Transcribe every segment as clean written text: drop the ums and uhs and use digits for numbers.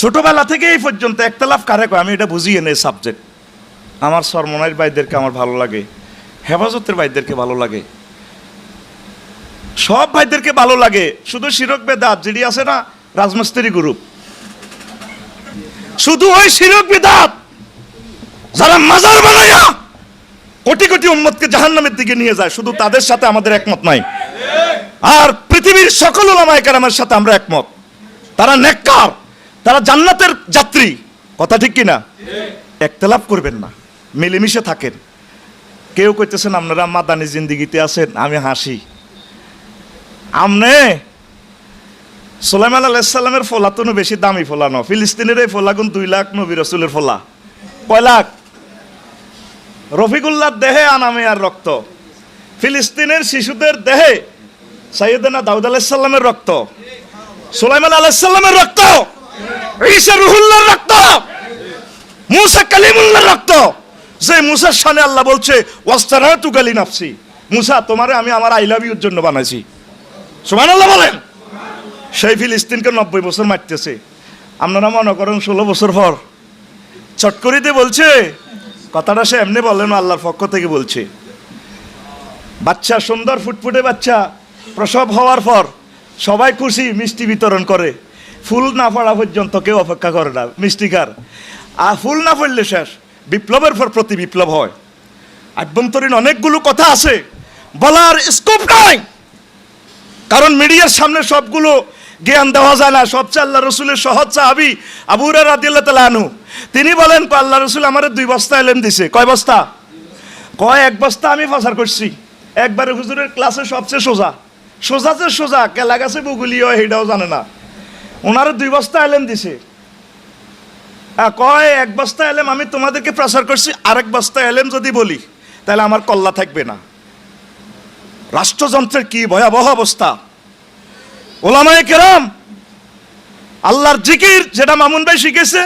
ছোটবেলা থেকে এই পর্যন্ত একতলাফ কারে কয় আমি এটা বুঝিয়ে নেই সাবজেক্ট। আমার সরমনাইর ভাইদেরকে আমার ভালো লাগে, হেফাজতের ভাইদেরকে ভালো লাগে, সব ভাইদেরকে ভালো লাগে। শুধু শিরক বেদাত যেটি আছে না রাজমিস্ত্রি গ্রুপ, শুধু ওই শিরক বেদাত যারা মাজার বানায়া কোটি কোটি উম্মতকে জাহান্নামের দিকে নিয়ে যায়, শুধু তাদের সাথে আমাদের একমত নাই। আর পৃথিবীর সকল উলামায়ে কেরামের সাথে আমরা একমত। তারা নেককার, তারা জান্নাতের যাত্রী। কথা ঠিক কিনা? একতলাফ করবেন না, মিলেমিশে থাকেন। কেউ কইতেছেন আপনারা মাদানী জিন্দিগিতে আছেন, আমি হাসি। আমনে সুলাইমান আলাইহিস সালামের ফলা তো বেশি দামি ফলা ন, ফিলিস্তিনের এই ফলা গুণ 2 লাখ নবী রাসূলের ফলা। কয় লাখ? রফিকুল্লাহর দেহে আনামিয়ার রক্ত, ফিলিস্তিনের শিশুদের দেহে সাইয়েদনা দাউদ আলাইহিস সালামের রক্ত, সুলাইমান আলাইহিস সালামের রক্ত, ঈসা রুহুল্লাহর রক্ত, মুসা কালিমুল্লাহর রক্ত। যে মুসার শানে আল্লাহ বলছে ওয়াস্তারাতু গালি নাফসি, মুসা তোমারে আমি আমার আই লাভ ইউর জন্য বানাইছি। সুবহানাল্লাহ বলেন। সেই ফিলিস্তিনকে 90 বছর মারতেছে। আপনারা মনে করেন 16 বছর পর চট করে দিয়ে বলছে কথাটা, সে এমনি বলেন আল্লাহর পক্ষ থেকে বলছে। বাচ্চা, সুন্দর ফুটফুটে বাচ্চা প্রসব হওয়ার পর সবাই খুশি, মিষ্টি বিতরণ করে। ফুল না পড়া পর্যন্ত কেউ অপেক্ষা করে না মিষ্টি খার। আর ফুল না পড়লে শেষ, বিপ্লবের পর প্রতি বিপ্লব হয়। আভ্যন্তরীণ অনেকগুলো কথা আছে, বলার স্কোপ নাই, কারণ মিডিয়ার সামনে সবগুলো জ্ঞান দেওয়া যায় না। সবচেয়ে আল্লাহ রসুলের সহজ সাহাবী আবু হুরায়রা রাদিয়াল্লাহু তাআলা আনহু, তিনি বলেন আল্লাহ রসুল আমারে 2 বস্তা ইলম দিছে। কয় বস্তা? কয় 1 বস্তা আমি প্রচার করছি। একবারে হুজুরের ক্লাসে সবচেয়ে সোজা, সোজাতে সোজা, কেলা গাছে বুগুলিও সেইটাও জানে না। ওনারে 2 বস্তা ইলম দিছে। কয় 1 বস্তা ইলম আমি তোমাদেরকে প্রচার করছি, আরেক বস্তা ইলম যদি বলি তাহলে আমার কল্লা থাকবে না। রাষ্ট্রযন্ত্রের কি ভয়াবহ অবস্থা! ওলামায়ে কেরাম আল্লাহর জিকির যেটা মামুন ভাই শিখেছে,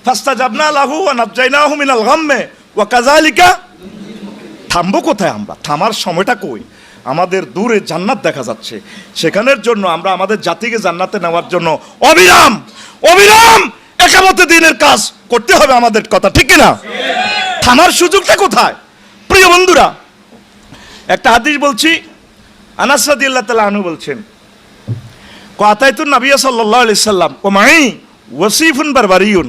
ফাস্তাজাবনা লাহু ওয়া নাজাইনাহু মিনাল গাম্মে ওয়া কাযালিকা। থামবো কোথায় আমরা? থামার সময়টা কই? আমাদের দূরে জান্নাত দেখা যাচ্ছে, সেখানের জন্য আমরা আমাদের জাতিকে জান্নাতে নেওয়ার জন্য অবিরাম অবিরাম একামতে দিনের কাজ করতে হবে আমাদের। কথা ঠিক কিনা? থামার সুযোগটা কোথায়? প্রিয় বন্ধুরা, একটা হাদিস বলছি, আনাস রাদিয়াল্লাহু তাআলা আনহু বলছেন, কাতাইতুন নবী সাল্লাল্লাহু আলাইহি সাল্লাম ও মাই ওয়াসিফুন বারবারিয়ুন।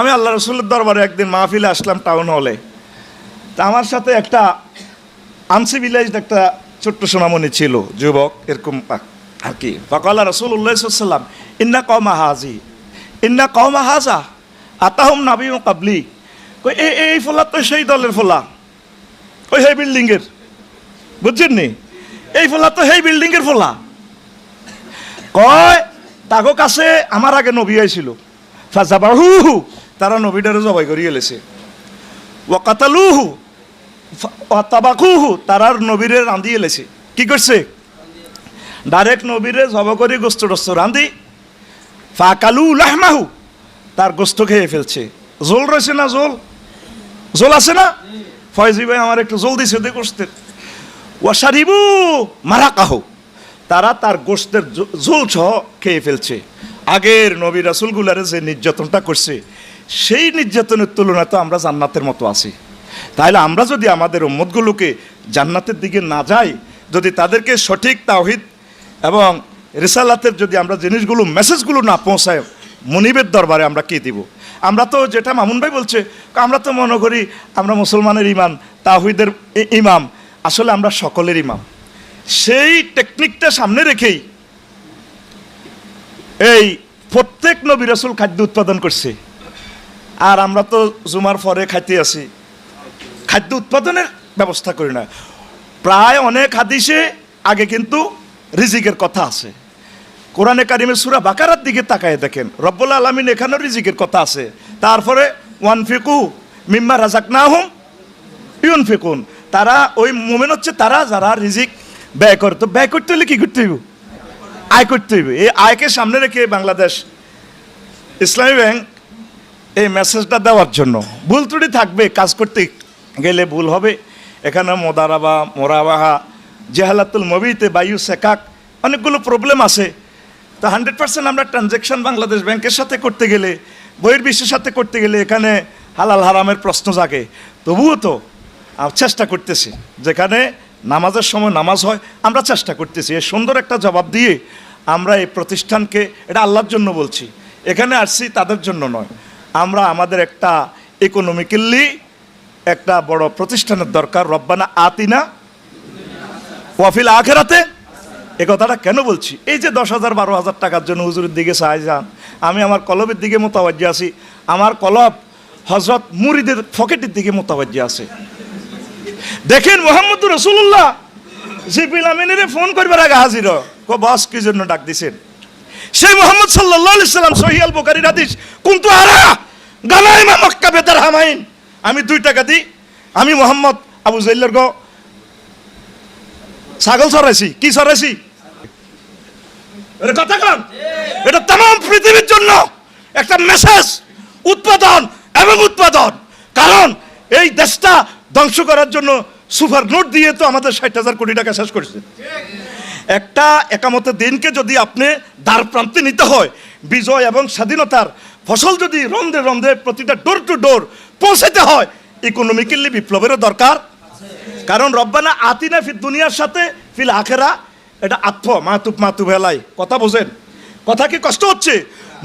আমি আল্লাহ রাসূলের দরবারে একদিন মাহফিলে আসলাম টাউন হলে। তা আমার সাথে একটা আনসিভিলাইজড একটা ছোট্ট সোনামণি ছিল, যুবক এরকম আর কি। ফাকালা রাসূলুল্লাহ সাল্লাল্লাহু আলাইহি সাল্লাম ইন্না কওমা হাজি ইন্না কওমা হাজা আতাহুম নাবিয়্যুন ক্বাবলি। কই এই ফলা তো সেই দলের ফলা, ওই সেই বিল্ডিংয়ের, বুঝছেন নি? এই ফলা তো সেই বিল্ডিংয়ের ফলা। কয় তাগো কাছে আমার আগে নবী আইছিল, ফাজাবাহুহু, তারা নবীটারে জবাই করিয়ে লেছে। ওয়া কাতালুহু ওয়া তাবাকুহু, তারার নবীরে রাঁধিয়ে লেছে। কি করছে? ডাইরেক্ট নবীরে জবাই করে গোস্ত টোস্ত রাঁধি, ফাকালু লাহমাহু, তার গোস্ত খেয়ে ফেলছে। জোল রয়েছে না? জোল আছে না? ফয়জি ভাই আমার একটু জল দিছে ওদের গোস্তের। ওয়াশারিবু মারাকাহু, তারা তার গোস্তের ঝোল সহ খেয়ে ফেলছে। আগের নবী রাসূলগুলারে যে নির্যাতনটা করছে, সেই নির্যাতনের তুলনায় তো আমরা জান্নাতের মতো আছি। তাহলে আমরা যদি আমাদের উম্মতগুলোকে জান্নাতের দিকে না যাই, যদি তাদেরকে সঠিক তাওহীদ এবং রিসালাতের যদি আমরা জিনিসগুলো মেসেজগুলো না পৌঁছায়, মুনিবের দরবারে আমরা কে দিব? আমরা তো যেটা মামুন ভাই বলছে, আমরা তো মনে করি আমরা মুসলমানের ইমাম, তাওহীদের ইমাম। আসলে আমরা সকলের ইমাম। সেই টেকনিকটা সামনে রেখেই এই প্রত্যেক নবী রাসূল খাদ্য উৎপাদন করছে, আর আমরা তো জুমার পরে খাইতে আসি, খাদ্য উৎপাদনের ব্যবস্থা করি না। প্রায় অনেক হাদিসে আগে কিন্তু রিজিকের কথা আছে। কোরআনে কারিমের সূরা বাকারার দিকে তাকায় দেখেন, রব্বুল আলামিন এখানেও রিজিকের কথা আছে। তারপরে ওয়ানফিকু মিম্মা রাযাকনাহুম ইউনফিকুন, তারা ওই মুমিন হচ্ছে তারা যারা রিজিক ব্যয় করে। তো ব্যয় করতে হলে কি করতে হইব? আয় করতে হইব। এই আয়কে সামনে রেখে বাংলাদেশ ইসলামী ব্যাংক এই মেসেজটা দেওয়ার জন্য, ভুল ত্রুটি থাকবে, কাজ করতে গেলে ভুল হবে। এখানে মোরাবাহা, জেহালাতুল মবিতে, বায়ু সেকাক, অনেকগুলো প্রবলেম আছে। তো 100% আমরা ট্রানজ্যাকশন বাংলাদেশ ব্যাংকের সাথে করতে গেলে, বহির্বিশ্বের সাথে করতে গেলে এখানে হালাল হারামের প্রশ্ন জাগে। তবুও তো চেষ্টা করতেছি, যেখানে নামাজের সময় নামাজ হয় আমরা চেষ্টা করতেছি। এর সুন্দর একটা জবাব দিয়ে আমরা এই প্রতিষ্ঠানকে, এটা আল্লাহর জন্য বলছি, এখানে আসছি তাদের জন্য নয়, আমরা আমাদের একটা ইকোনমিক্যালি একটা বড় প্রতিষ্ঠানের দরকার। রব্বানা আতিনা ওয়াফিল আখিরাতে, এ কথাটা কেন বলছি? এই যে 10,000 12,000 টাকার জন্য হুজুরের দিকে চাই যান, আমি আমার কলবের দিকে মোতাবাজ্জি আছি, আমার কলব হযরত মুরিদের পকেটের দিকে মোতাবাজ্জি আছে। দেখেন মুহাম্মদুর রাসূলুল্লাহ জিবরিল আমিনের ফোন করবার আগে হাজির, বস কি জন্য ডাক দিছেন? সেই মুহাম্মদ সাল্লাল্লাহু আলাইহি সাল্লাম, সহিহ আল বুখারীর হাদিস, কুনতু আরা গানাইমা মক্কা বিদিরহামাইন, আমি 2 টাকা দিই, আমি মুহাম্মদ আবু জাহলের গো ছাগল চড়াইছি। কি চড়াইছি? কথা কন, এটা तमाम পৃথিবীর জন্য একটা মেসেজ, উৎপাদন এবং উৎপাদন। কারণ এই দেশটা ধ্বংস করার জন্য সুপার নোট দিয়ে তো আমাদের 60,000 কোটি টাকা শেষ করেছে। একটা একামতের দিনকে যদি আপনি দ্বার প্রান্তে নিতে হয়, বিজয় এবং স্বাধীনতার ফসল যদি রন্ধে রন্ধে প্রতিটা ডোর টু ডোর পৌঁছাতে হয়, ইকোনমিক্যালি বিপ্লবেরও দরকার। কারণ রব্বানা আতিনা ফিদ দুনিয়ার সাথে ফিল আখিরা, এটা আত্ম মাতুব হেলাই। কথা বোঝেন? কথা কি কষ্ট হচ্ছে?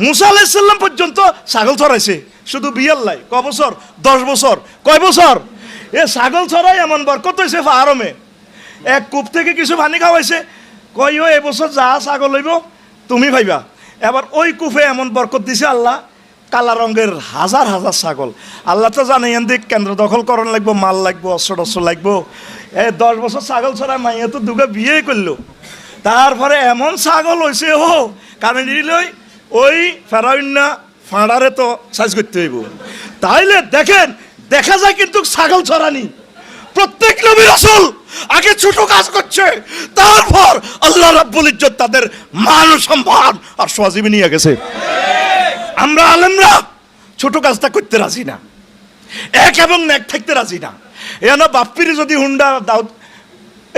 মুসা আলাইহিস সালাম পর্যন্ত ছাগল চড়াইছে, শুধু বিয়াল্লাই ক বছর? 10 বছর। কয় বছর? এ ছাগল চড়াই এমন বরকত হয়েছে ফাহারমে, এক কূপ থেকে কিছু পানি খাওয়াইছে, কই ও এবছর যা ছাগল হইব তুমি ভাইবা। এবার ওই কূপে এমন বরকত দিছে আল্লাহ, কালা রঙের হাজার হাজার ছাগল। আল্লাহ তো জানে এদিক কেন্দ্র দখল করণ লাগবো, মাল লাগবো, অস্ত্র টস্ত্র লাগবো। 10 বছর ছাগল ছড়া মাইয়া তো দুগে বিয়ে করলো, তারপরে এমন ছাগল হয়েছে হো কারণ ওই ফেরাউন্না ফাঁড়ারে তো সাইজ করতে হইব। তাইলে দেখেন, দেখা যায় কিন্তু ছাগল ছড়ানি প্রত্যেক নবী রাসূল আগে ছোট কাজ করছে, তারপর আল্লাহ রাব্বুল ইজ্জত তাদের মান সম্মান আর সজীবে নিয়ে গেছে। আমরা আলেমরা ছোট কাজটা করতে রাজি না, এক এবং এক থাকতে রাজি না। এনা বাপ্পির যদি হুন্ডা দাও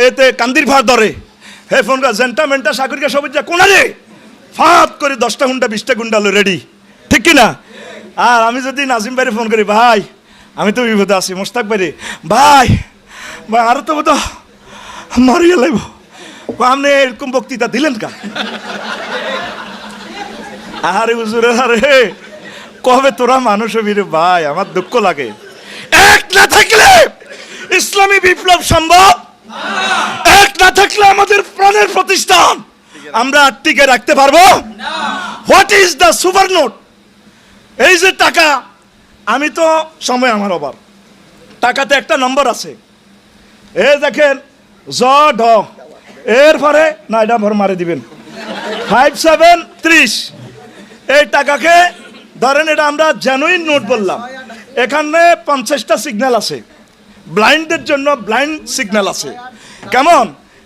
এতে কান্দির ভাড় ধরে, হে ফোন কর জেন্টামেন্টা সাগরিকা সবুজ কোনা রে ফাঁত করে 10টা হুন্ডা 20টা গুন্ডা হলো রেডি, ঠিক কিনা? আর আমি যদি নাজিম ভাইরে ফোন করি, ভাই আমি তো বিপদে আছি, মোস্তাক ভাইরে, ভাই ভাই আরো তো বোধ মারিয়ে লাগবো, আপনি এরকম বক্তৃতা দিলেন কা? আরে হুজুরে, আরে কবে তোরা মানুষ হবি রে ভাই, আমার দুঃখ লাগে। এক না থাকলে ইসলামী বিপ্লব সম্ভব, এক না থাকলে আমাদের প্রাণের প্রতিষ্ঠান আমরা টিকে রাখতে পারবো। What is the super note? এই যে টাকা, আমি তো সময় আমার অভাব, টাকাতে একটা নম্বর আছে, এ দেখেন জ ঢ, এরপরে না এটা ভর মারে দিবেন 5730। এই টাকাকে ধরেন, এটা আমরা জেনুইন নোট বললাম, এখানে 50টা সিগন্যাল আছে, ব্লাইন্ডদের জন্য ব্লাইন্ড সিগন্যাল আছে। কেমন?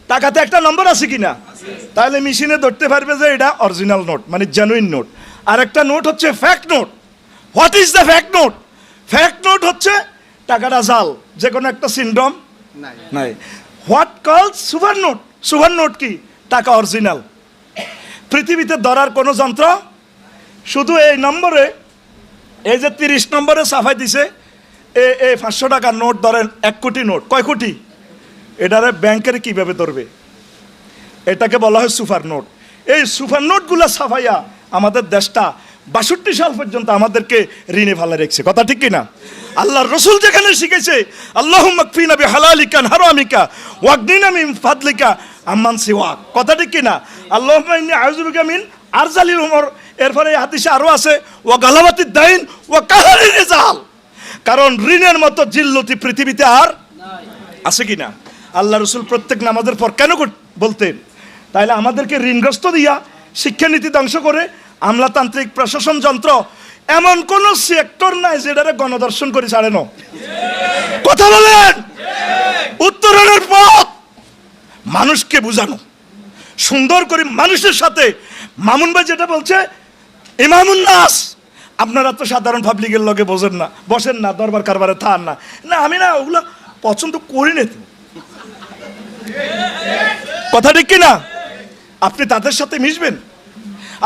টাকাতে একটা নম্বর আছে কিনা, তাহলে মেশিনে ধরতে পারবে যে এটা অরিজিনাল নোট, মানে জেনুইন নোট। আর একটা নোট হচ্ছে fact note. What is the fact note? Fact note হচ্ছে টাকাটা জাল, যে কোনো একটা সিনড্রোম নাই। হোয়াট কলস সুপার নোট? সুপার নোট কি? টাকা অরিজিনাল, পৃথিবীতে ধরার কোনো যন্ত্র, শুধু এই নম্বরে, এই যে 30 নম্বরে সাফাই দিছে, এই 500 টাকার নোট ধরেন 1 কোটি নোট, কয় কোটি? এটারে ব্যাংকের কিভাবে ধরবে? এটাকে বলা হয় সুপার নোট। এই সুপার নোটগুলো সাফাইয়া আমাদের দেশটা 62 সাল পর্যন্ত আমাদেরকে ঋণে ফেলে রেখেছে। কথা ঠিক কিনা? আল্লাহর রাসূল যেখানে শিখেছে আল্লাহুম্মা কফিনা বিহালালিকা হারামিকা ওয়াগনিনা মিন ফাদলিকা আম্মান সিওয়াক, কথা ঠিক কিনা? আল্লাহুম্মা ইন্নী আউযু বিকা মিন আরজালিল উমর। এরপরে এই হাদিসে আরো আছে ওয়া গালাবাতিদ দাইন ওয়া কাহরির রিজাল, কারণ ঋণের মতো জিল্লতি পৃথিবীতে আর আছে কিনা? আল্লাহ রাসূল প্রত্যেক নামাজের পর কেন বলতেন? তাইলে আমাদেরকে ঋণগ্রস্ত দিয়া শিক্ষানীতি ধ্বংস করে আমলাতান্ত্রিক প্রশাসন যন্ত্র, এমন কোন সেক্টর নাই যেটারে গণদর্শন করে ছাড়ে না। কথা বলেন? উত্তরণের পথ মানুষকে বুঝানো, সুন্দর করে মানুষের সাথে। মামুন ভাই যেটা বলছে ইমামুন নাস, আপনারা তো সাধারণ পাবলিকের লগে বসেন না, দরবার কারবারে থান না। না আমি না ওগুলো পছন্দ করি না। কথা ঠিক কিনা? আপনি তাদের সাথে মিশবেন,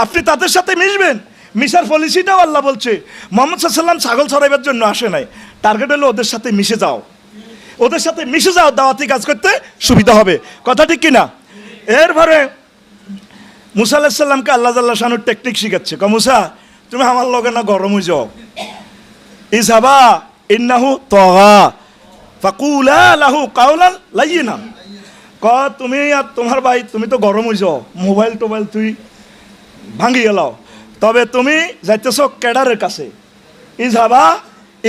আপনি তাদের সাথে মিশবেন। মিশার পলিসিটাও আল্লাহ বলছে। মোহাম্মদ সাল্লাম ছাগল ছড়াইবার জন্য আসে নাই, টার্গেট হলো ওদের সাথে মিশে যাও, ওদের সাথে মিশে যাও, দাওয়াতি কাজ করতে সুবিধা হবে। কথা ঠিক কিনা? এরপরে মুসা আলাইহিস সালামকে আল্লাহ জাল্লা শানুর টেকনিক শিখাচ্ছে। মুসা, তুমি আমার লগে না গরম হয়ে যাও, ইযহাবা ইন্নাহু তাগা ফাকুলা লাহু কাওলান লাইয়িনা। তুমি আর তোমার ভাই তুমি তো গরম হয়ে যাও, মোবাইল টোবাইল তুই ভাঙি গেলাও, তবে তুমি যাইতেছ ক্যাডারের কাছে, ইযহাবা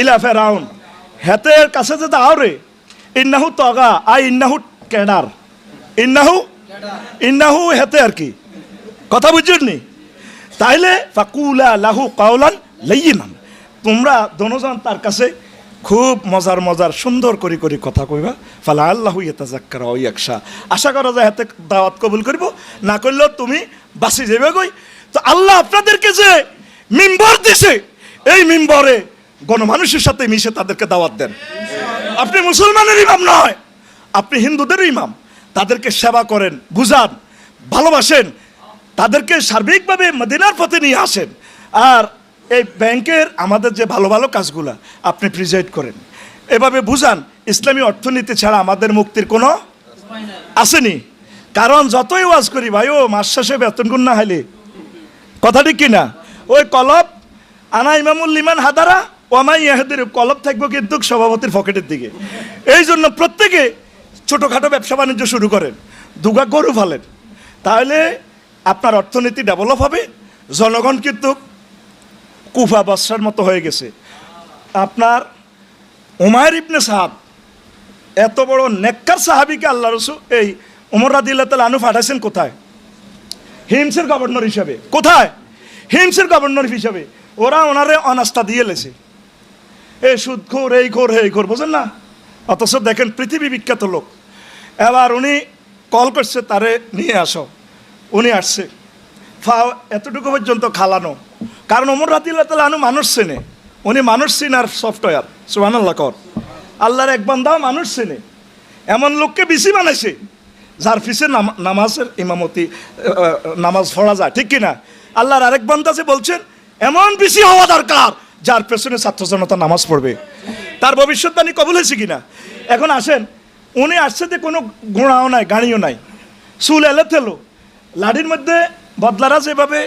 ইলা ফিরাউন, হেতের কাছে যে দাও রে, ইন্নাহু তাগা আই ইন্নাহু ক্যাডার, ইন্নাহু হেতে আর কি, কথা বুঝছনি? তাইলে ফাকুলা লাহু কাওলান লাইয়িনান, তোমরা দোনোজন তার কাছে খুব মজার মজার সুন্দর করে করে কথা কইবা। ফালা আল্লাহু ইয়াতাযাক্কারু আও ইয়াখশা, আশা করা যায় হাতে দাওয়াত কবুল করব, না করলেও তুমি বাঁচি যাবে কই। তো আল্লাহ আপনাদেরকে যে মিম্বর দিছে, এই মিম্বরে গণমানুষের সাথে মিশে তাদেরকে দাওয়াত দেন। আপনি মুসলমানের ইমাম নয়, আপনি হিন্দুদের ইমাম, তাদেরকে সেবা করেন, বুঝান, ভালোবাসেন, তাদেরকে সার্বিকভাবে মদিনার পথে নিয়ে আসেন। আর এই ব্যাংকের আমাদের যে ভালো ভালো কাজগুলা আপনি প্রিজাইড করেন, এভাবে বুঝান। ইসলামী অর্থনীতি ছাড়া আমাদের মুক্তির কোনো আসেনি। কারণ যতই ওয়াজ করি ভাই, ও মাস শেষে বেতন গুণ না হাইলে, কথা ঠিক কিনা? ওই কলব আনা ইমামুল লিমান হাদারা ওয়ামাই ইয়াহদির কলব থাকবো কিন্তু সভাপতির পকেটের দিকে। এই জন্য প্রত্যেকে ছোটোখাটো ব্যবসা বাণিজ্য শুরু করেন, দুগা গরু ফালেন, তাহলে আপনার অর্থনীতি ডেভেলপ হবে। জনগণ কিন্তু কুফা বসরার মতো হয়ে গেছে। আপনার উমাইর ইবনে সাদ, এত বড় নেককার সাহাবীকে আল্লাহ রাসূল এই ওমর রাদিয়াল্লাহু তাআলা আনহু পাঠাইছেন কোথায়? হিমসের গভর্নর হিসাবে। কোথায়? হিমসের গভর্নর হিসাবে। ওরা ওনারে অনাস্থা দিয়ে লেছে, এই সুদখোর, এই খোর, এই খোর, বোঝেন না? অথচ দেখেন পৃথিবী বিখ্যাত লোক। এবার উনি কল করছে, তারে নিয়ে আসো। উনি আসছে, ফাও এতটুকু পর্যন্ত খালানো, কারণ ওমর রাদিয়াল্লাহু তাআলা আনহু মানুষ চেনে, উনি মানুষ চিনার সফটওয়্যার। সুবহানাল্লাহ কর, আল্লাহর এক বান্দাও মানুষ চেনে, এমন লোককে বেশি বানাইছে যার পিছে নামাজের ইমামতি, নামাজ পড়া যায়, ঠিক কিনা? আল্লাহর আরেক বান্দা যে বলছেন এমন বেশি হওয়া দরকার যার পেছনে ছাত্র জনতা নামাজ পড়বে। তার ভবিষ্যৎবাণী কবুল হয়েছে কিনা? এখন আসেন, উনি আসছে যে কোনো গোড়াও নাই, গাড়িও নাই, চুল এলে থেলো, লাঠির মধ্যে বদলারা যেভাবে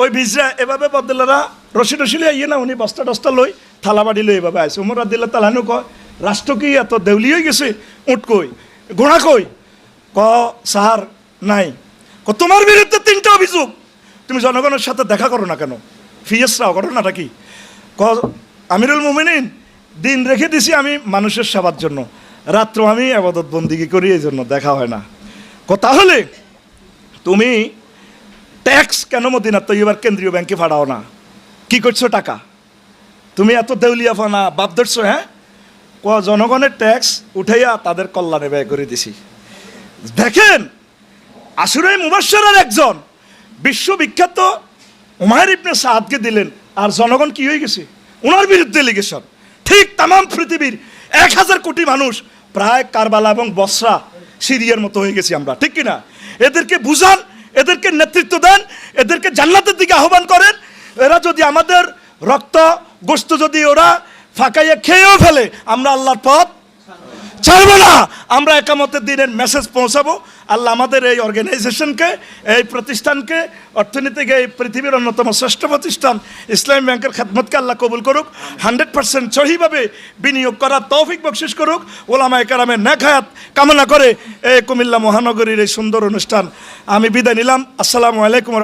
ওই বিজরা এভাবে বদলারা রশি টসিলে ইয়ে না, উনি বস্তা টস্তা লই থালা বাড়ি লই এভাবে আসে। ওমর রাদিয়াল্লাহু তাআলা আনহু কয়, রাষ্ট্র কি এত দেউলি হয়ে গেছে? উঠ কই, ঘোড়া কই? ক সাহার নাই। ক তোমার বিরুদ্ধে 3টা অভিযোগ, তুমি জনগণের সাথে দেখা করো না কেন? ফিয়েসরাও ঘটনাটা কি? ক আমিরুল মুমিনিন, দিন রেখে দিছি আমি মানুষের সেবার জন্য, রাত্র আমি ইবাদত বন্দিগি করি, এই জন্য দেখা হয় না। ক তাহলে তুমি ট্যাক্স কেন মদিনা তৈয়বার কেন্দ্রীয় ব্যাংকে ফাড়াও না? কি করছো টাকা? তুমি এত দেউলিয়া ফানা বাপ ধরছো? হ্যাঁ, ক জনগণের ট্যাক্স উঠাইয়া তাদের কল্যাণে ব্যয় করে দিছি। দেখেন, আশুরায়ে মুবাশশারার একজন বিশ্ববিখ্যাত উমাইর ইবনে সাদকে দিলেন, আর জনগণ কি হয়ে গেছে? ওনার বিরুদ্ধে লিগেশন। ঠিক তাম পৃথিবীর 1000 কোটি মানুষ প্রায় কারবালা এবং বসরা, সিরিয়ার মতো হয়ে গেছি আমরা, ঠিক কিনা? এদেরকে বুঝান, এদেরকে নেতৃত্ব দেন, এদেরকে জান্নাতের দিকে আহ্বান করেন। এরা যদি আমাদের রক্ত গোশত যদি ওরা ফাঁকাইয়া খেয়েও ফেলে, আমরা আল্লাহর পথ ছাড়বো না। আমরা একামতের দিনের মেসেজ পৌঁছাবো। আল্লাহ আমাদের এই অর্গানাইজেশনকে, এই প্রতিষ্ঠানকে, অর্থনীতিকে, এই পৃথিবীর অন্যতম শ্রেষ্ঠ প্রতিষ্ঠান ইসলামী ব্যাংকের খেদমতকে আল্লাহ কবুল করুক। 100% সহিভাবে বিনিয়োগ করার তৌফিক বকশিশ করুক। ওলামায়ে কেরামের নেক হায়াত কামনা করে এই কুমিল্লা মহানগরীর এই সুন্দর অনুষ্ঠান আমি বিদায় নিলাম। আসসালামু আলাইকুম।